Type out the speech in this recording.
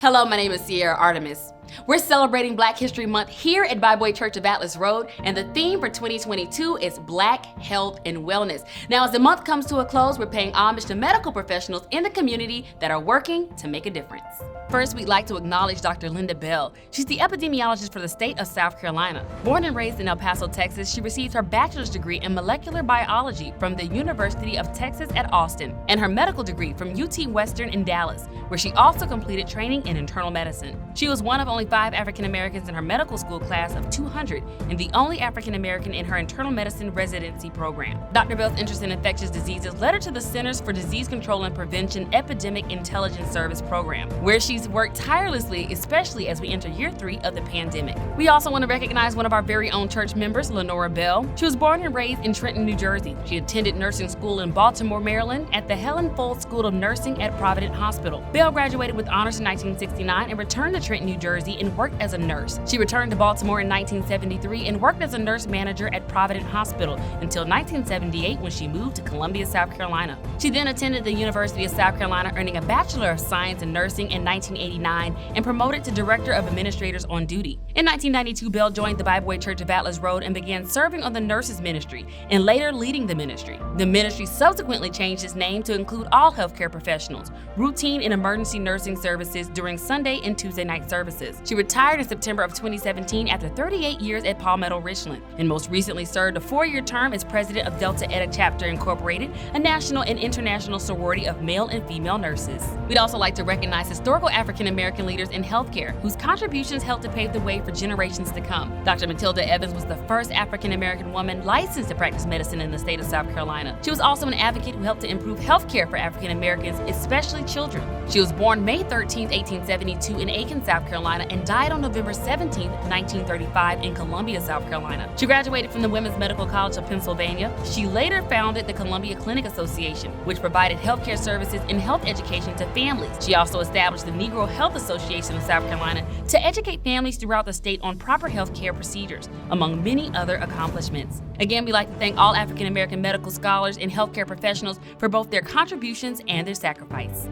Hello, my name is Sierra Artemis. We're celebrating Black History Month here at Bible Church of Atlas Road, and the theme for 2022 is Black Health and Wellness. Now, as the month comes to a close, we're paying homage to medical professionals in the community that are working to make a difference. First, we'd like to acknowledge Dr. Lena Bell. She's the epidemiologist for the state of South Carolina. Born and raised in El Paso, Texas, she received her bachelor's degree in molecular biology from the University of Texas at Austin and her medical degree from UT Western in Dallas, where she also completed training in internal medicine. She was one of only 5 African Americans in her medical school class of 200 and the only African American in her internal medicine residency program. Dr. Bell's interest in infectious diseases led her to the Centers for Disease Control and Prevention Epidemic Intelligence Service program, where she's worked tirelessly, especially as we enter year 3 of the pandemic. We also want to recognize one of our very own church members, Lena Bell. She was born and raised in Trenton, New Jersey. She attended nursing school in Baltimore, Maryland at the Helen Fold School of Nursing at Providence Hospital. Bell graduated with honors in 1969 and returned to Trenton, New Jersey and worked as a nurse. She returned to Baltimore in 1973 and worked as a nurse manager at Providence Hospital until 1978 when she moved to Columbia, South Carolina. She then attended the University of South Carolina, earning a Bachelor of Science in Nursing in 1989 and promoted to Director of Administrators on Duty. In 1992, Bell joined the Bible Church of Atlas Road and began serving on the nurses ministry and later leading the ministry. The ministry subsequently changed its name to include all healthcare professionals, routine and emergency nursing services during Sunday and Tuesday night services. She retired in September of 2017 after 38 years at Palmetto Richland, and most recently served a 4-year term as president of Delta Eta Chapter Incorporated, a national and international sorority of male and female nurses. We'd also like to recognize historical African American leaders in healthcare whose contributions helped to pave the way for generations to come. Dr. Matilda Evans was the first African American woman licensed to practice medicine in the state of South Carolina. She was also an advocate who helped to improve healthcare for African Americans, especially children. She was born May 13, 1872 in Aiken, South Carolina, and died on November 17, 1935 in Columbia, South Carolina. She graduated from the Women's Medical College of Pennsylvania. She later founded the Columbia Clinic Association, which provided healthcare services and health education to families. She also established the Negro Health Association of South Carolina to educate families throughout the state on proper health care procedures, among many other accomplishments. Again, we'd like to thank all African American medical scholars and healthcare professionals for both their contributions and their sacrifice.